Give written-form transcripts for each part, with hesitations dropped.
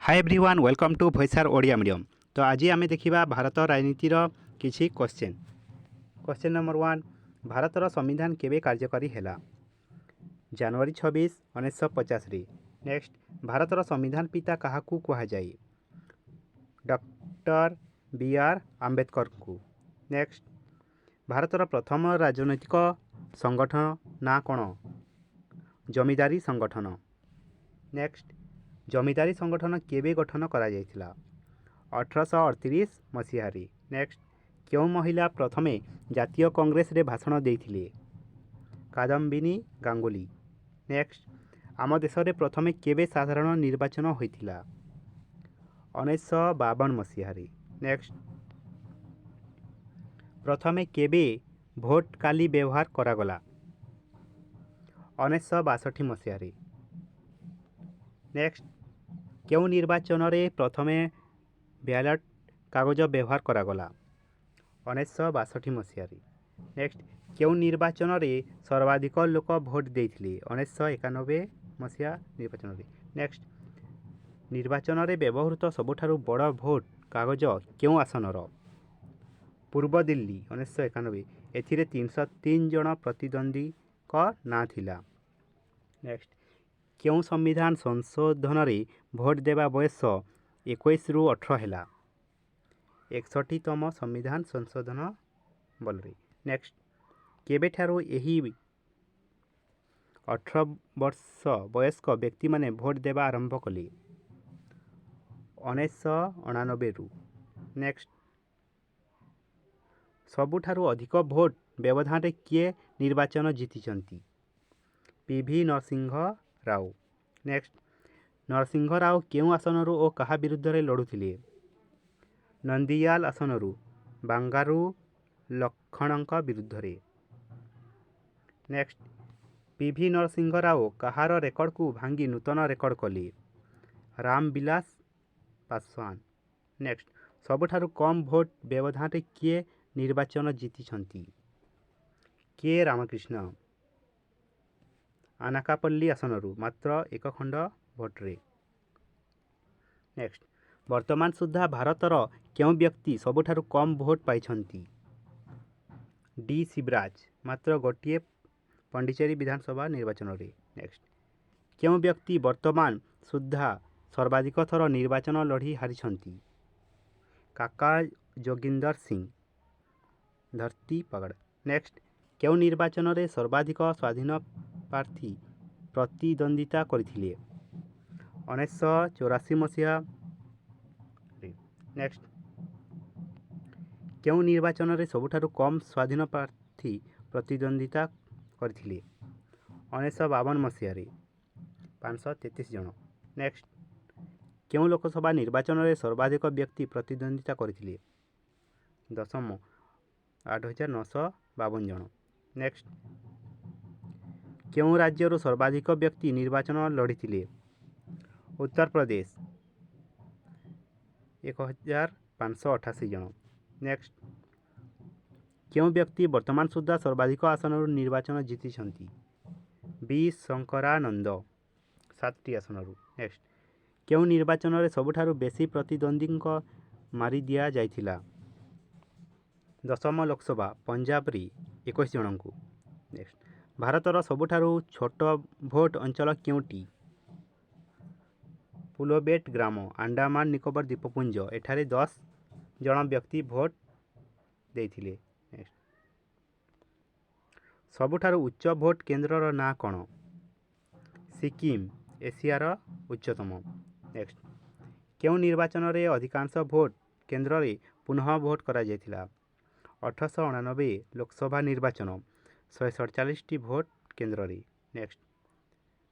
Hi everyone welcome to Bhoisar Odia medium. तो आज आम देखा भारत राजनीतिर किसी क्वेश्चन। क्वेश्चन नंबर 1, भारतर संविधान केबे कार्यकारी है? जनवरी 26, 1950। नेक्स्ट, भारतर संविधान पिता क्या कहुए? डॉक्टर बी आर आंबेडकर को। नेक्स्ट, भारतर प्रथम राजनैतिक संगठन ना कौन? जमींदारी संगठन। नेक्स्ट, जमींदारी संगठन केबे गठन करा जायतिला? 1838 मसीहारी। नेक्स्ट, क्यों महिला प्रथमे जातीय कांग्रेस रे भाषण देथिले? कादम्बिनी गांगुली। नेक्स्ट, आम देश रे प्रथमे केबे साधारण निर्वाचन होइतिला? 1952 मसीहारी। नेक्स्ट, प्रथमे केबे भोट काली व्यवहार करागला? 1962 मसीहारी। नेक्स्ट, क्यों निर्वाचन रे प्रथमे बैलेट कागज व्यवहार करागला? 1962 मसीहारी। नेक्स्ट, क्यों निर्वाचन रे सर्वाधिक लोक भोट देथिले? 1991 मसीहा निर्वाचन रे। नेक्स्ट, निर्वाचन रे व्यवहृत सबुठारु बड़ भोट कागज क्यों आसनर? पूर्व दिल्ली 1991। एथिरे 303 जन प्रतिद्वंदी का ना थिला। नेक्स्ट, क्यों संविधान संशोधन रे भोट देवा बयस 21 रु 18 है? 61तम संविधान संशोधन बल रे। नेक्स्ट, केबे ठारू एही 18 वर्ष वयस्क व्यक्ति माने भोट देवा आरंभ कले? 1999 रु। नेक्स्ट, सबुठारु अधिक भोट व्यवधान रे किए निर्वाचन जीतिचंती? पीवी नरसिंह राव। नेक्स्ट, नरसिंह राव केउं आसनरू और कहा विरुद्ध रे लड़ुथिले? नंदियाल आसनरू बांगारू लक्षणक विरुद्ध रे। नेक्स्ट, पीवी नरसिंह राव कहार रेकर्ड को भांगी नूतन रेकर्ड कले? रामविलास पासवान। नेक्स्ट, सबुठारु कम भोट व्यवधान रे किए निर्वाचन जीतिछंती? के रामकृष्ण। आनाकापल्ली आसनरू मात्र एक खंड भोट रे। नेक्स्ट, वर्तमान सुधा भारतर क्यों व्यक्ति सबुठारु कम भोट पाइछंती? डी शिवराज मात्र गोटे पंडिचेरी विधानसभा निर्वाचन रे। नेक्स्ट, क्यों व्यक्ति वर्तमान सुधा सर्वाधिक थर निर्वाचन लड़ी हारिछंती? काका जोगिंदर सिंह धरती पगड़। नेक्स्ट, क्यों निर्वाचन रे सर्वाधिक स्वाधीन प्रार्थी प्रतिद्वंदिता करथिले? 1984 मसीहा। नेक्स्ट, क्यों निर्वाचन रे सबुठारु कम स्वाधीन प्रार्थी प्रतिद्वंदिता करथिले? 1952 मसीहा 533 जन। नेक्स्ट, क्यों लोकसभा निर्वाचन रे सर्वाधिक व्यक्ति प्रतिद्वंदिता करथिले? दशम 8952 जन। नेक्स्ट, क्यों राज्य सर्वाधिक व्यक्ति निर्वाचन लड़ीथिले? उत्तर प्रदेश 1588 जन। नेक्स्ट, क्यों व्यक्ति वर्तमान सुधा सर्वाधिक आसन निर्वाचन जीतिछंती? बी शंकरानंद 7टी आसन। नेक्स्ट, क्यों निर्वाचन रे सबुठारु बेसी प्रतिद्वंदी मारी दिया जाइथिला? दशम लोकसभा पंजाब रे 21 जन को। नेक्स्ट, भारतर सबुठारु छोट भोट अंचल क्योंटी? पुलोबेट ग्राम अंडमान निकोबर द्वीपपुंज। एठारे 10 जन व्यक्ति भोट देथिले। नेक्स्ट, सबुठारु उच्च भोट केन्द्रर ना कौन? सिक्किम एशियार उच्चतम। नेक्स्ट, क्यों निर्वाचन रे अधिकांश भोट केन्द्र रे पुनः भोट करा जायतिला? 1889 लोकसभा निर्वाचन 147 भोट केन्द्र रे। नेक्स्ट,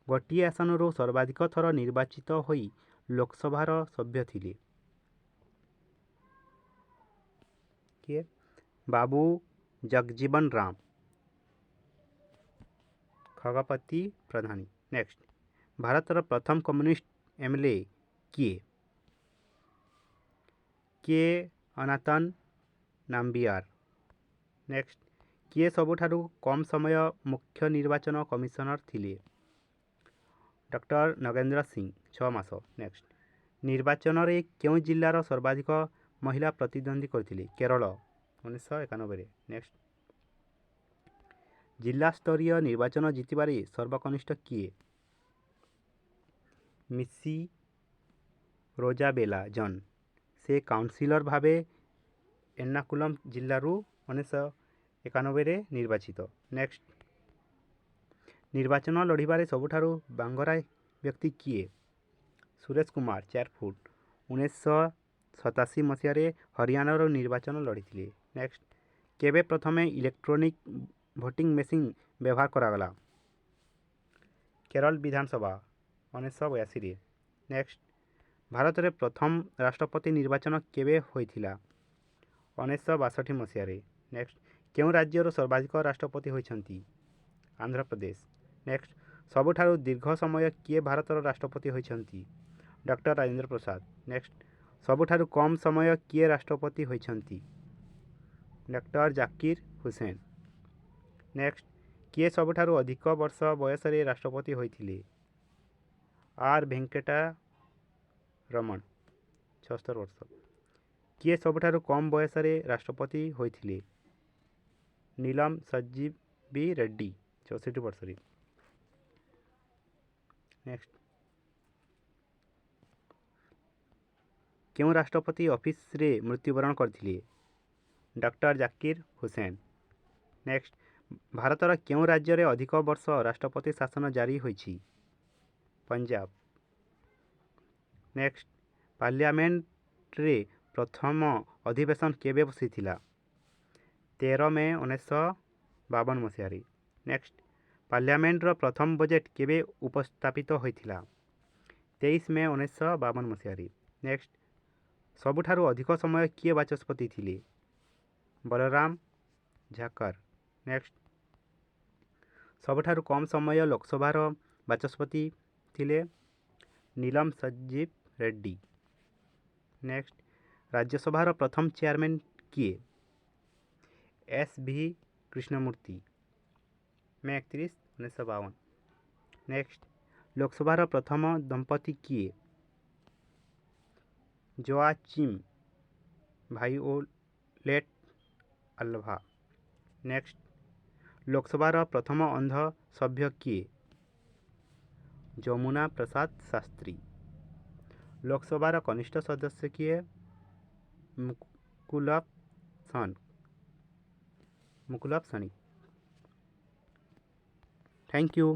गोटे आसन सर्वाधिक थर निर्वाचित होई लोकसभार सभ्य थिले? किए? बाबू जगजीवन राम खगपति प्रधानी। नेक्स्ट, भारतर प्रथम कम्युनिस्ट एमएलए किए? के अनातन नाम्बियार। नेक्स्ट, किए सबुठारु कम समय मुख्य निर्वाचन कमिशनर थिले? डॉक्टर नगेंद्र सिंह 6 मास। नेक्स्ट, ନିର୍ବାଚନରେ କେଉଁ ଜିଲ୍ଲାର ସର୍ବାଧିକ ମହିଳା ପ୍ରତିଦ୍ୱନ୍ଦ୍ୱୀ କରିଥିଲେ? କେରଳ 1991। ନେକ୍ସଟ, ଜିଲ୍ଲା ସ୍ତରୀୟ ନିର୍ବାଚନ ଜିତିବାରେ ସର୍ବକନିଷ୍ଠ କିଏ? ମିସି ରୋଜାବେଲା ଜନ୍। ସେ କାଉନସିଲର ଭାବେ ଏର୍ଣ୍ଣାକୁଲମ ଜିଲ୍ଲାରୁ 1991ରେ ନିର୍ବାଚିତ। ନେକ୍ସଟ, ନିର୍ବାଚନ ଲଢ଼ିବାରେ ସବୁଠାରୁ ବାଙ୍ଗରା ବ୍ୟକ୍ତି କିଏ? ସୁରେଶ କୁମାର 4 ଫୁଟ 1987 ମସିହାରେ ହରିୟାଣାରୁ ନିର୍ବାଚନ ଲଢ଼ିଥିଲେ। ନେକ୍ସଟ, କେବେ ପ୍ରଥମେ ଇଲେକ୍ଟ୍ରୋନିକ ଭୋଟିଂ ମେସିନ୍ ବ୍ୟବହାର କରାଗଲା? କେରଳ ବିଧାନସଭା 1982ରେ। ନେକ୍ସଟ, ଭାରତରେ ପ୍ରଥମ ରାଷ୍ଟ୍ରପତି ନିର୍ବାଚନ କେବେ ହୋଇଥିଲା? 1962 ମସିହାରେ। ନେକ୍ସଟ, କେଉଁ ରାଜ୍ୟରୁ ସର୍ବାଧିକ ରାଷ୍ଟ୍ରପତି ହୋଇଛନ୍ତି? ଆନ୍ଧ୍ରପ୍ରଦେଶ। ନେକ୍ସଟ, ସବୁଠାରୁ ଦୀର୍ଘ ସମୟ କିଏ ଭାରତର ରାଷ୍ଟ୍ରପତି ହୋଇଛନ୍ତି? ଡକ୍ଟର ରାଜେନ୍ଦ୍ର ପ୍ରସାଦ। ନେକ୍ସଟ, ସବୁଠାରୁ କମ୍ ସମୟ କିଏ ରାଷ୍ଟ୍ରପତି ହୋଇଛନ୍ତି? ଡକ୍ଟର ଜାକିର ହୁସେନ। ନେକ୍ସଟ, କିଏ ସବୁଠାରୁ ଅଧିକ ବର୍ଷ ବୟସରେ ରାଷ୍ଟ୍ରପତି ହୋଇଥିଲେ? ଆର୍ ଭେଙ୍କଟା ରମଣ 76 ବର୍ଷ। କିଏ ସବୁଠାରୁ କମ୍ ବୟସରେ ରାଷ୍ଟ୍ରପତି ହୋଇଥିଲେ? ନୀଲମ ସଞ୍ଜୀବି ରେଡ୍ଡି 64 ବର୍ଷରେ। ନେକ୍ସଟ, କେଉଁ ରାଷ୍ଟ୍ରପତି ଅଫିସରେ ମୃତ୍ୟୁବରଣ କରିଥିଲେ? ଡକ୍ଟର ଜାକିର ହୁସେନ। ନେକ୍ସଟ, ଭାରତର କେଉଁ ରାଜ୍ୟରେ ଅଧିକ ବର୍ଷ ରାଷ୍ଟ୍ରପତି ଶାସନ ଜାରି ହୋଇଛି? ପଞ୍ଜାବ। ନେକ୍ସଟ, ପାର୍ଲିଆମେଣ୍ଟରେ ପ୍ରଥମ ଅଧିବେଶନ କେବେ ବସିଥିଲା? 13 ମେ 1952 ମସିହାରେ। ନେକ୍ସଟ, ପାର୍ଲିଆମେଣ୍ଟର ପ୍ରଥମ ବଜେଟ୍ କେବେ ଉପସ୍ଥାପିତ ହୋଇଥିଲା? 23 ମେ 1952 ମସିହାରେ। ନେକ୍ସଟ, ସବୁଠାରୁ ଅଧିକ ସମୟ କିଏ ବାଚସ୍ପତି ଥିଲେ? ବଳରାମ ଝାକର। ନେକ୍ସଟ, ସବୁଠାରୁ କମ୍ ସମୟ ଲୋକସଭାର ବାଚସ୍ପତି ଥିଲେ? ନୀଲମ ସଞ୍ଜୀବ ରେଡ୍ଡି। ନେକ୍ସଟ, ରାଜ୍ୟସଭାର ପ୍ରଥମ ଚେୟାରମ୍ୟାନ୍ କିଏ? S V Krishnamurthy May 31, 1952। Next, ଲୋକସଭାର ପ୍ରଥମ ଦମ୍ପତି କିଏ? ଜୋଆଚିମ୍ ଭାଇଓଲେଟ୍ ଆଲଭା। ନେକ୍ସଟ, ଲୋକସଭାର ପ୍ରଥମ ଅନ୍ଧ ସଭ୍ୟ କିଏ? ଯମୁନା ପ୍ରସାଦ ଶାସ୍ତ୍ରୀ। ଲୋକସଭାର କନିଷ୍ଠ ସଦସ୍ୟ କିଏ? ମୁକୁଲବ ସନିକ। Thank you.